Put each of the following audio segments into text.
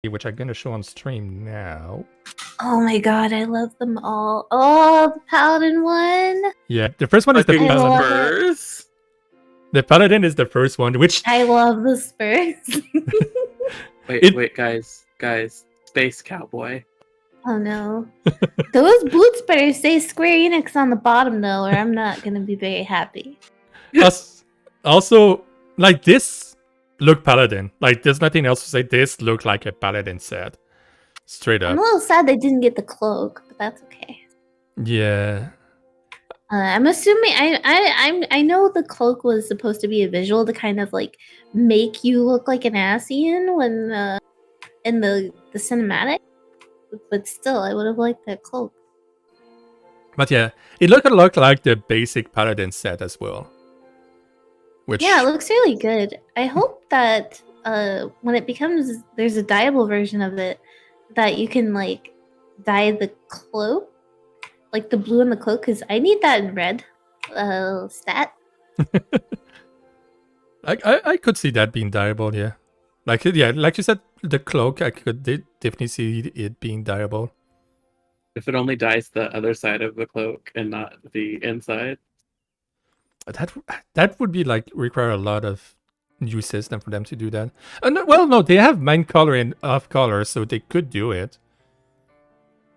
which I'm gonna show on stream now. Oh my god, I love them all. Oh, the Paladin one. Yeah, the first one is the I love Paladin. it. The Paladin is the first one, which I love the Spurs. Wait, guys, Space Cowboy. Oh no. Those boots better say Square Enix on the bottom though, or I'm not gonna be very happy. Also, like this look Paladin. Like there's nothing else to say. This look like a Paladin set. Straight up. I'm a little sad they didn't get the cloak, but that's okay. Yeah. I'm assuming I know the cloak was supposed to be a visual to kind of like make you look like an Asian when in the cinematic, but still I would have liked that cloak. But yeah, it looked a lot like the basic Paladin set as well. Which yeah, it looks really good. I hope that when it becomes there's a dyeable version of it that you can like dye the cloak. Like the blue in the cloak, because I need that in red stat. I could see that being dyeable, yeah. Like you said, the cloak, I could definitely see it being dyeable. If it only dyes the other side of the cloak and not the inside. That would be like require a lot of new system for them to do that. No, they have main color and off color, so they could do it.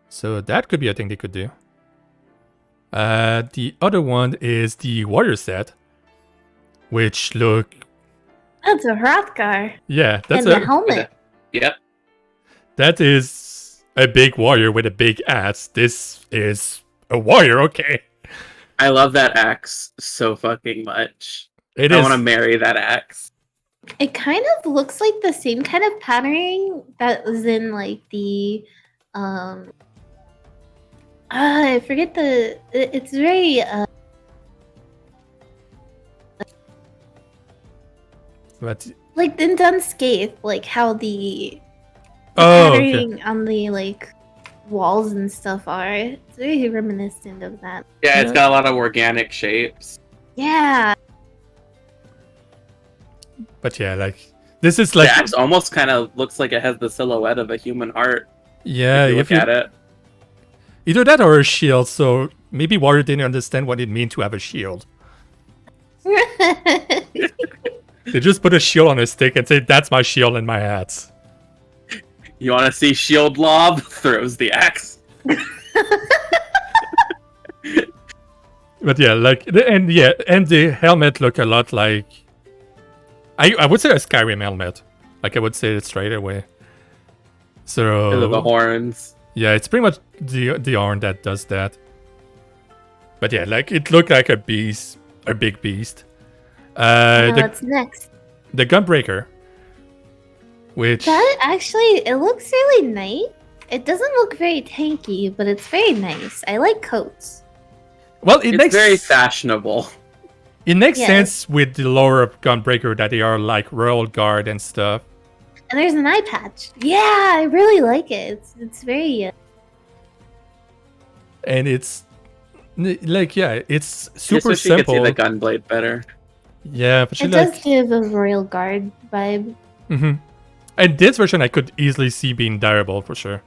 So that could be a thing they could do. The other one is the warrior set, which look. That's a Hrothgar. Yeah, that's and the helmet. Yep. That is a big warrior with a big axe. This is a warrior, okay. I love that axe so fucking much. I want to marry that axe. It kind of looks like the same kind of patterning that was in like the I forget the. It's very. What? Like in Dunscape, like how the patterning on the like walls and stuff are. It's very reminiscent of that. Yeah, it's got a lot of organic shapes. Yeah. But yeah, like this is like. The axe almost kind of looks like it has the silhouette of a human heart. Yeah, if you look at it. Either that or a shield, so maybe Warrior didn't understand what it means to have a shield. They just put a shield on a stick and say, that's my shield and my hats. You want to see shield lob? Throws the axe. But yeah, like, and the helmet look a lot like... I would say a Skyrim helmet. Like, I would say it straight away. So... The horns. Yeah, it's pretty much the horn that does that. But yeah, like it looked like a beast, a big beast. What's next? The Gunbreaker, which that actually it looks really nice. It doesn't look very tanky, but it's very nice. I like coats. Well, it's very fashionable. It makes sense with the lore of Gunbreaker that they are like Royal Guard and stuff. And there's an eye patch. Yeah, I really like it. It's very... And it's... Like, yeah, it's super simple. You could see the gunblade better. Yeah, but it does give a Royal Guard vibe. Mm-hmm. And this version I could easily see being dyeable, for sure.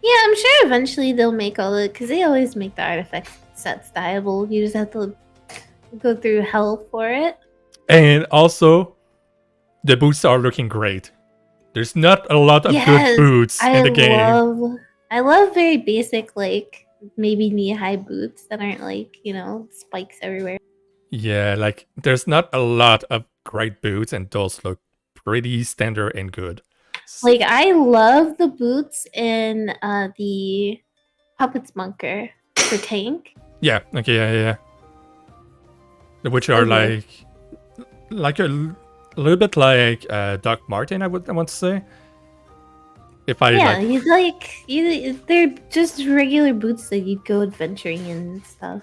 Yeah, I'm sure eventually they'll make all the... Because they always make the artifact sets dyeable. You just have to go through hell for it. And also... The boots are looking great. There's not a lot of good boots in the game. I love very basic, like, maybe knee-high boots that aren't, like, you know, spikes everywhere. Yeah, like, there's not a lot of great boots, and those look pretty standard and good. Like, I love the boots in the Puppets Bunker for tank. Yeah, okay, yeah. Which are, like a little bit like Doc Martin, I want to say. If I they're just regular boots that you go adventuring in and stuff.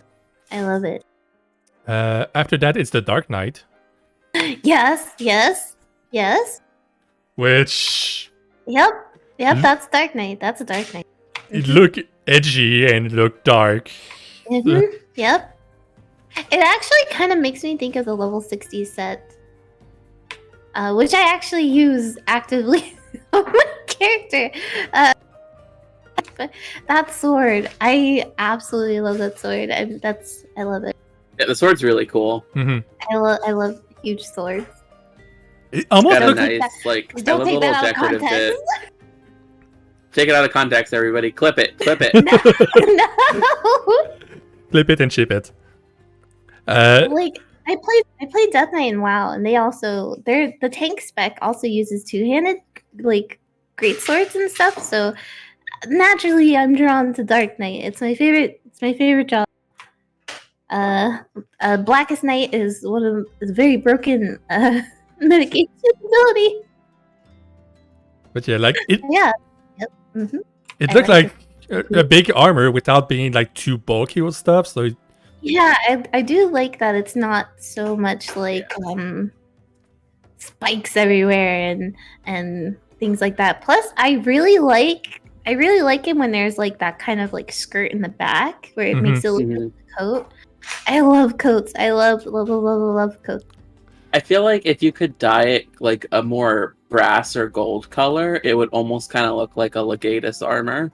I love it. After that, it's the Dark Knight. Yes. Which. Yep, that's Dark Knight. That's a Dark Knight. It look edgy and look dark. Mm-hmm. Yep. It actually kind of makes me think of the level 60 set. Which I actually use actively character. But that sword, I absolutely love that sword. I love it. Yeah, the sword's really cool. I love huge swords. It almost got a looks nice, like, Don't a take little that out of decorative context. bit. Take it out of context, everybody. Clip it. Clip it. No. Flip it and ship it. Like I played Death Knight in WoW, and the tank spec also uses two-handed like great swords and stuff. So naturally, I'm drawn to Dark Knight. It's my favorite. It's my favorite job. Blackest Knight is very broken mitigation ability. But yeah, like it. Yeah. Yep. Mm-hmm. It looked like a big armor without being like too bulky with stuff. So yeah, I do like that it's not so much like spikes everywhere and things like that. Plus, I really like it when there's like that kind of like skirt in the back where it makes it look like a coat. I love coats. I love coats. I feel like if you could dye it like a more brass or gold color, it would almost kind of look like a Legatus armor.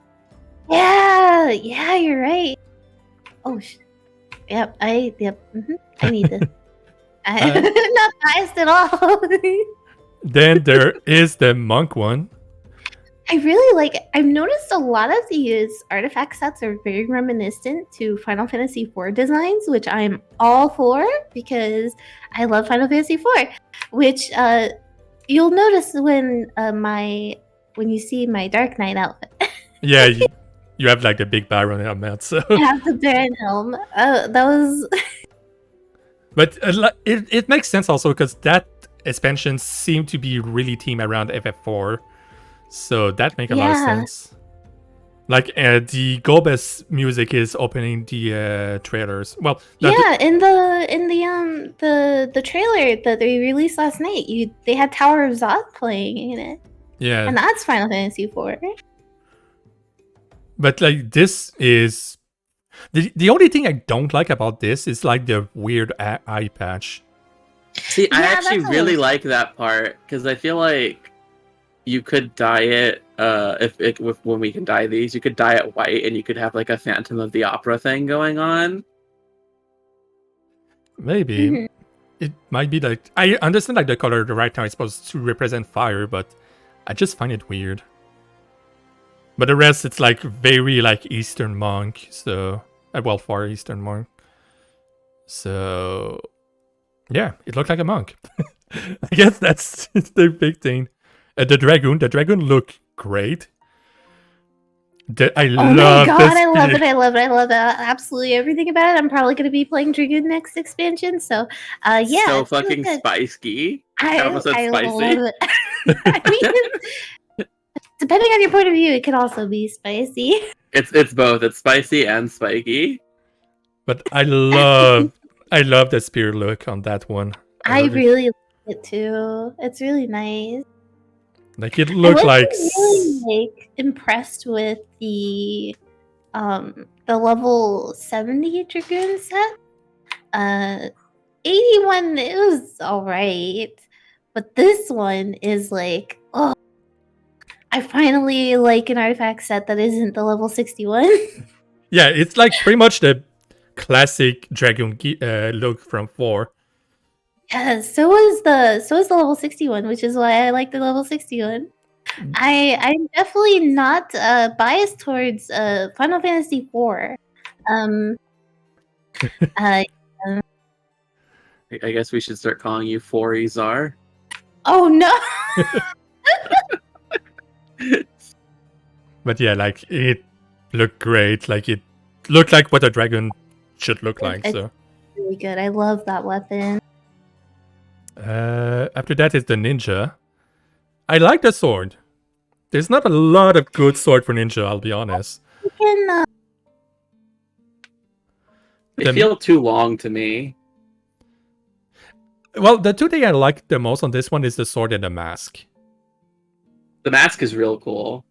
Yeah, you're right. Oh, yep. I need this. I'm not biased at all. Then there is the monk one. I really like it. I've noticed a lot of these artifact sets are very reminiscent to Final Fantasy IV designs, which I'm all for because I love Final Fantasy IV. Which you'll notice when you see my Dark Knight outfit. Yeah, you have like the big Baron helmet. So I have the Baron helm. That was. But it makes sense also because that expansion seemed to be really themed around FF4. So that makes a lot of sense. Like the Gobes music is opening the trailers. Well, in the trailer that they released last night, they had Tower of Zoth playing in it. Yeah, and that's Final Fantasy IV. But like this is the only thing I don't like about this is like the weird eye patch. See, I actually really like that part because I feel like you could dye it when we can dye these, you could dye it white and you could have like a Phantom of the Opera thing going on. Maybe it might be like I understand like the color right now is supposed to represent fire, but I just find it weird. But the rest, it's like very like Eastern monk, so Far Eastern monk. So yeah, it looked like a monk. I guess that's the big thing. The dragoon looked great. I love absolutely everything about it. I'm probably going to be playing Dragoon next expansion, so yeah. So fucking spicy. I almost said spicy. Love it. I mean, depending on your point of view, it could also be spicy. It's both. It's spicy and spiky. But I love the spear look on that one. I really like it too. It's really nice. Like it looked like really impressed with the level 70 Dragoon set. 81 it was alright. But this one is like, oh, I finally like an artifact set that isn't the level 61. Yeah, it's like pretty much the classic Dragoon look from 4. Yeah, so is the level 61, which is why I like the level 61. I'm definitely not biased towards Final Fantasy IV. I guess we should start calling you 4Ezar. Oh no! But yeah, like it looked great. Like it looked like what a dragon should look like. So really good. I love that weapon. After that is the ninja. I like the sword. There's not a lot of good sword for ninja, I'll be honest. They feel too long to me. Well, the two things I like the most on this one is the sword and the mask. The mask is real cool.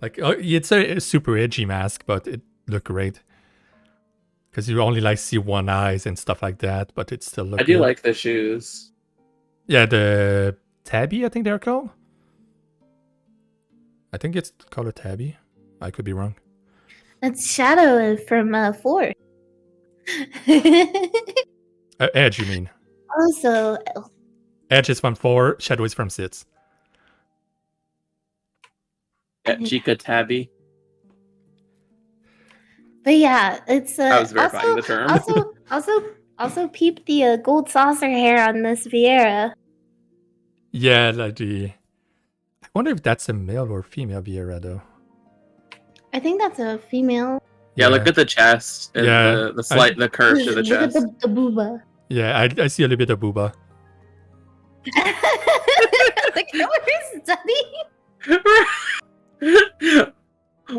Like it's a super edgy mask, but it looked great. Because you only like see one eyes and stuff like that, but it still looks. I do like the shoes. Yeah, the tabby, I think they're called. I think it's called Tabby. I could be wrong. That's Shadow from 4. Edge, you mean? Also, Edge is from 4, Shadow is from 6. Yeah, Chica Tabby. but yeah, it's I was verifying the term. also peep the gold saucer hair on this Vieira. Yeah, like the... I wonder if that's a male or female Vieira, though. I think that's a female. Yeah, look at the chest and Yeah, the curve to the chest. Look at the booba. Yeah, I see a little bit of booba. Look at we're studying.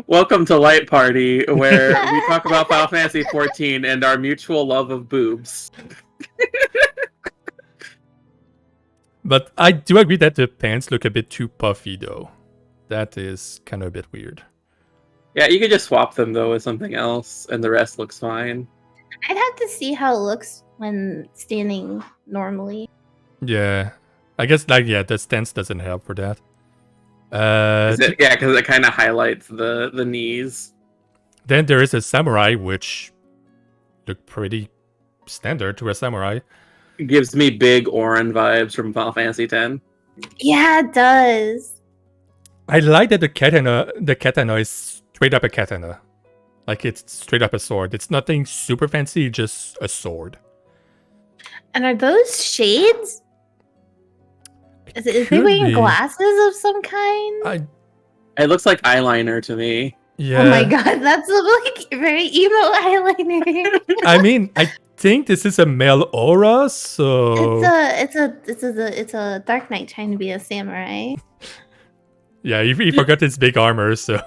Welcome to Light Party, where we talk about Final Fantasy XIV and our mutual love of boobs. But I do agree that the pants look a bit too puffy, though. That is kind of a bit weird. Yeah, you could just swap them, though, with something else, and the rest looks fine. I'd have to see how it looks when standing normally. Yeah. I guess, like, yeah, the stance doesn't help for that. Yeah, because it kind of highlights the knees. Then there is a samurai, which look pretty standard to a samurai. It gives me big Orin vibes from Final Fantasy X. Yeah, it does. I like that the katana is straight up a katana. Like, it's straight up a sword. It's nothing super fancy, just a sword. And are those shades? Is they wearing glasses of some kind? It looks like eyeliner to me. Yeah. Oh my god, that's like very emo eyeliner. I mean, I think this is a male aura, so it's a Dark Knight trying to be a samurai. Yeah, he forgot his big armor, so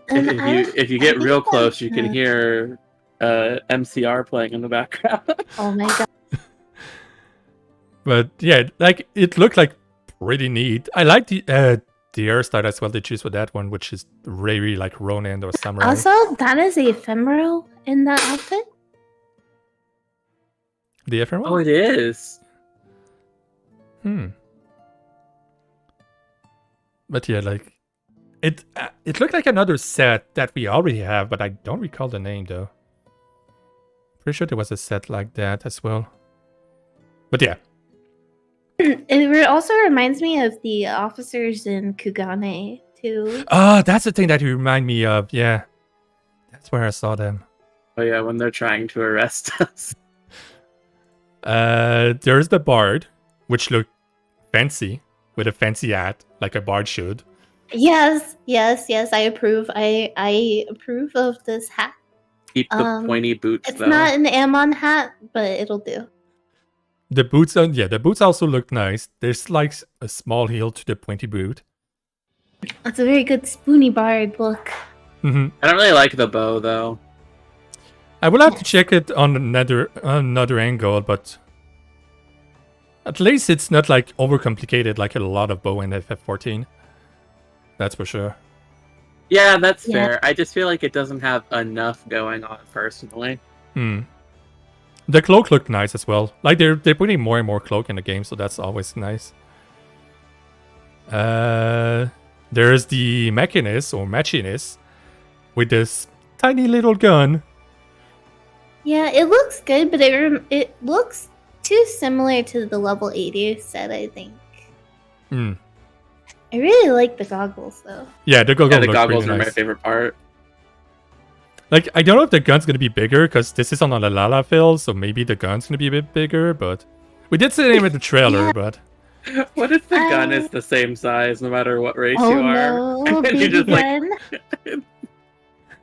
if you get real close, you can hear MCR playing in the background. Oh my god. But yeah, like it looked like pretty neat. I like the hairstyle as well they choose for that one, which is very like Ronin or Samurai. Also, that is a ephemeral in that outfit. The ephemeral? Oh, it is. But yeah, like it looked like another set that we already have, but I don't recall the name though. Pretty sure there was a set like that as well. But yeah. It also reminds me of the officers in Kugane too. Oh, that's the thing that you remind me of. Yeah, that's where I saw them. Oh yeah, when they're trying to arrest us. There's the bard, which looked fancy with a fancy hat, like a bard should. Yes, I approve. I approve of this hat. Keep the pointy boots. It's though. not an Ammon hat, but it'll do. The boots, the boots also look nice. There's like a small heel to the pointy boot. It's a very good spoony bard look. I don't really like the bow though. I will have to check it on another angle, but at least it's not like overcomplicated like a lot of bow in FF14. That's for sure. Yeah, that's fair. I just feel like it doesn't have enough going on personally. The cloak looked nice as well. Like they're putting more and more cloak in the game, so that's always nice. There's the machinist or machinist with this tiny little gun. Yeah, it looks good, but it looks too similar to the level 80 set, I think. I really like the goggles though. Yeah, the goggles are my favorite part. Like, I don't know if the gun's gonna be bigger, because this is on a Lala fill, so maybe the gun's gonna be a bit bigger, but... We did see it in the trailer, but... What if the gun is the same size, no matter what race you are? No, You just, like...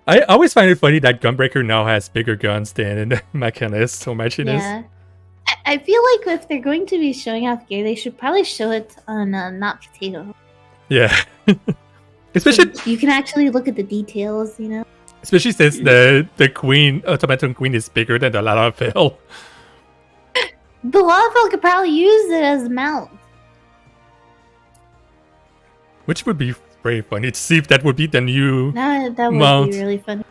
I always find it funny that Gunbreaker now has bigger guns than Machinist or Machinist. Yeah. I feel like if they're going to be showing off gear, they should probably show it on Not Potato. Yeah. Especially... So you can actually look at the details, you know? Especially since the queen, automaton queen, is bigger than the Lalafell. The Lalafell could probably use it as a mount. Which would be very funny to see if that would be the new That would mount. be really funny.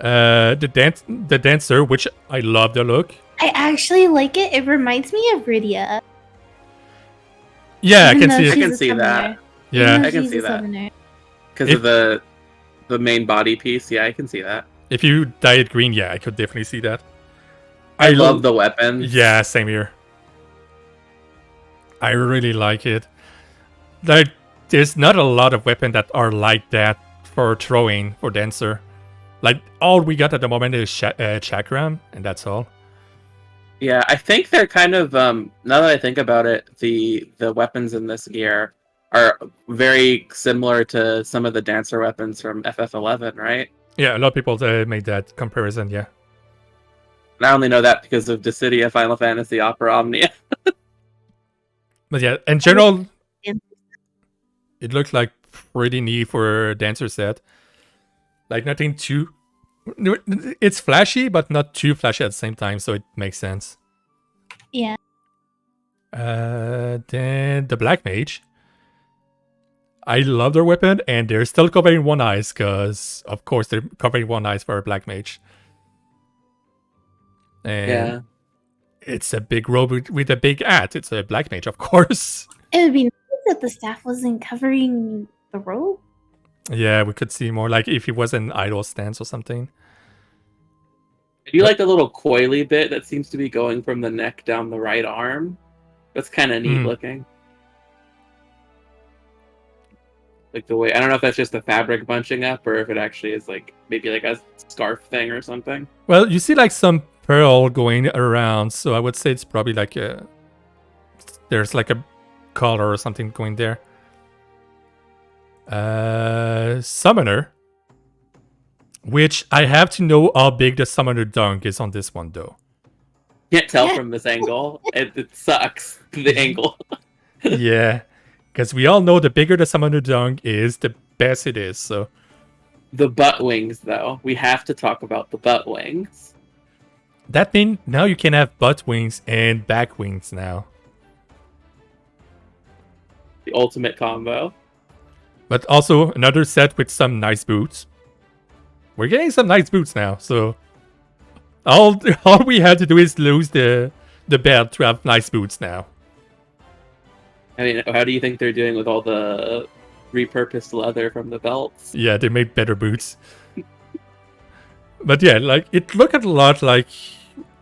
The dancer, which I love the look. I actually like it. It reminds me of Rydia. Yeah, I Even can see though it. I can she's a see that. summoner. Yeah, Even though I can she's see a that. summoner. because of the main body piece. Yeah, I can see that. If you dye it green, yeah, I could definitely see that. I love the weapons. Yeah, same here. I really like it. Like, there's not a lot of weapons that are like that for throwing for Dancer. Like, all we got at the moment is Chakram, and that's all. Yeah, I think they're kind of now that I think about it, the weapons in this gear are very similar to some of the Dancer weapons from FF11, right? Yeah, a lot of people made that comparison, yeah. And I only know that because of Dissidia Final Fantasy Opera Omnia. But yeah, in general, it looked like pretty neat for a Dancer set. Like, nothing too... It's flashy, but not too flashy at the same time, so it makes sense. Yeah. Then the Black Mage. I love their weapon, and they're still covering one eye, because, of course, they're covering one eye for a Black Mage. And Yeah. it's a big robe with a big hat. It's a Black Mage, of course. It would be nice if the staff wasn't covering the robe. Yeah, we could see more, like if he was in idle stance or something. Do you like the little coily bit that seems to be going from the neck down the right arm? That's kind of neat looking. Like the way, I don't know if that's just the fabric bunching up or if it actually is like maybe like a scarf thing or something. Well, you see like some pearl going around, so I would say it's probably like there's like a collar or something going there. Summoner, which I have to know how big the summoner dunk is on this one though. Can't tell from this angle. It sucks, the angle. Yeah, because we all know the bigger the summoner dunk is, the best it is. So the butt wings, though, we have to talk about the butt wings. That means now you can have butt wings and back wings now. The ultimate combo. But also another set with some nice boots. We're getting some nice boots now, so all we had to do is lose the belt to have nice boots now. I mean, how do you think they're doing with all the repurposed leather from the belts? Yeah, they made better boots. But yeah, like it looked a lot like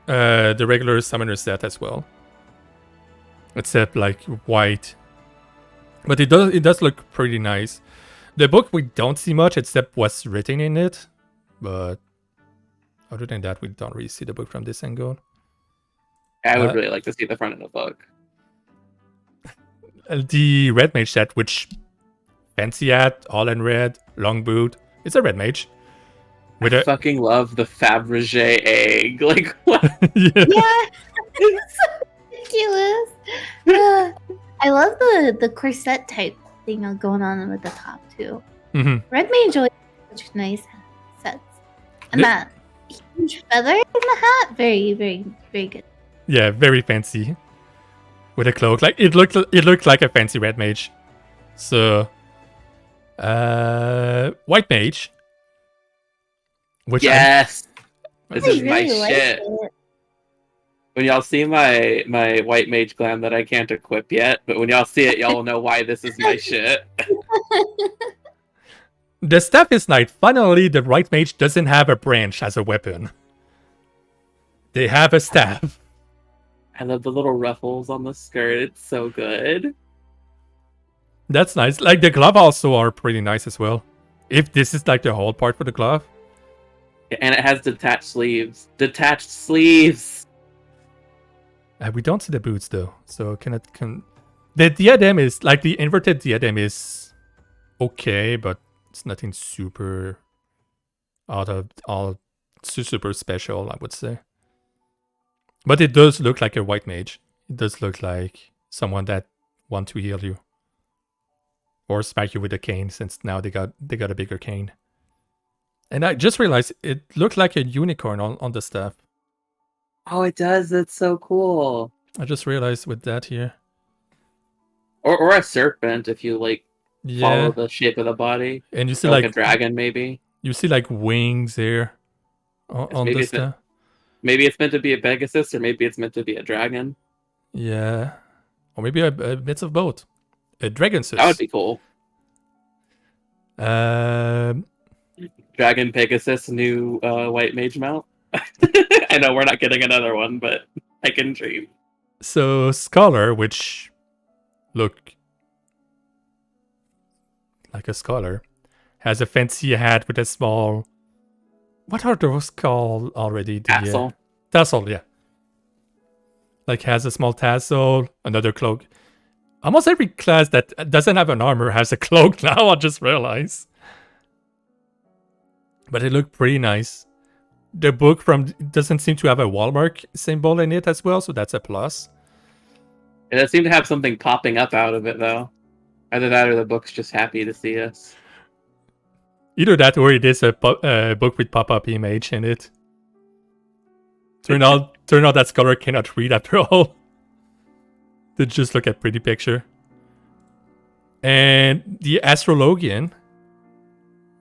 the regular summoner set as well, except like white. But it does look pretty nice. The book we don't see much except what's written in it, but other than that, we don't really see the book from this angle. I would really like to see the front of the book. The red mage set, which fancy hat, all in red, long boot. It's a red mage. I fucking love the Fabergé egg. Like what? Yeah. Yeah, it's so ridiculous. I love the corset type thing going on with the top too. Mm-hmm. Red Mage always has such nice sets, and that huge feather in the hat, very, very, very good. Yeah, very fancy. With a cloak, like it looked like a fancy red mage. So, white mage. Which yes, this I is my really like shit. it. When y'all see my white mage gland that I can't equip yet, but when y'all see it, y'all will know why this is my shit. The staff is nice. Finally, the white mage doesn't have a branch as a weapon. They have a staff. I love the little ruffles on the skirt. It's so good. That's nice. Like the glove also are pretty nice as well. If this is like the whole part for the glove. And it has detached sleeves. Detached sleeves! We don't see the boots though, so the diadem is like the inverted diadem is okay, but it's nothing super super special, I would say. But it does look like a white mage. It does look like someone that want to heal you or smack you with a cane, since now they got a bigger cane. And I just realized it looked like a unicorn on the staff. Oh, it does. That's so cool. I just realized with that here. Or a serpent if you like Yeah. follow the shape of the body. And you see Or like like a dragon, maybe. you see like wings there on maybe the it's staff. Maybe it's meant to be a Pegasus, or maybe it's meant to be a dragon. Yeah. Or maybe a bit of both. A dragon sus. That would be cool. Dragon Pegasus new white mage mount. I know we're not getting another one, but I can dream. So Scholar, which look like a scholar, has a fancy hat with a small. What are those called already? Tassel. Tassel, yeah. Like has a small tassel, another cloak. Almost every class that doesn't have an armor has a cloak now. I just realized. But it looked pretty nice. The book doesn't seem to have a Walmart symbol in it as well, so that's a plus. It does seem to have something popping up out of it, though. Either that or the book's just happy to see us. Either that or it is a book with pop-up image in it. Turn out that Scholar cannot read after all. They just look at pretty picture. And the Astrologian,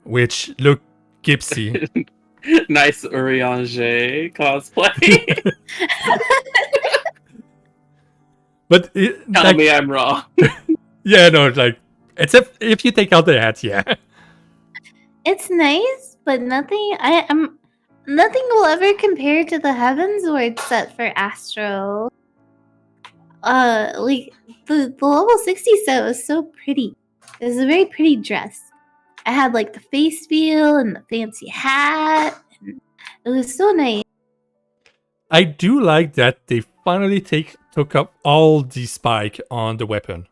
which look gipsy. Nice Urianger cosplay. But Tell me I'm wrong. Yeah, no, like except if you take out the hat, yeah. It's nice, but nothing will ever compare to the heavens where it's set for Astro. Like the level 60 set was so pretty. It was a very pretty dress. I had like the face feel and the fancy hat. And it was so nice. I do like that they finally took up all the spike on the weapon.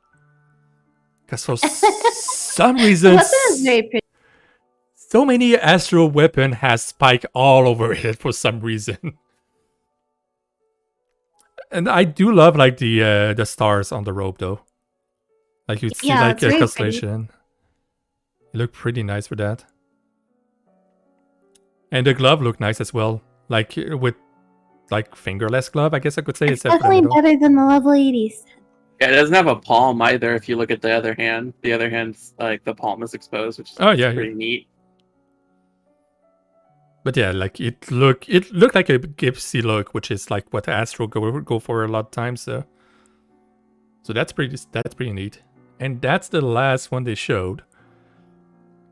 Because for some reason, The weapon is very pretty. so many Astro weapon has spike all over it for some reason. And I do love like the stars on the robe though. Like you'd see like a constellation. It looked pretty nice for that. And the glove looked nice as well. Like with like fingerless glove, I guess I could say. It's definitely better than the level 80s. Yeah, it doesn't have a palm either. If you look at the other hand, the other hand's like the palm is exposed, which is pretty neat. But yeah, like it looked like a gipsy look, which is like what Astro go for a lot of times. So that's pretty neat. And that's the last one they showed.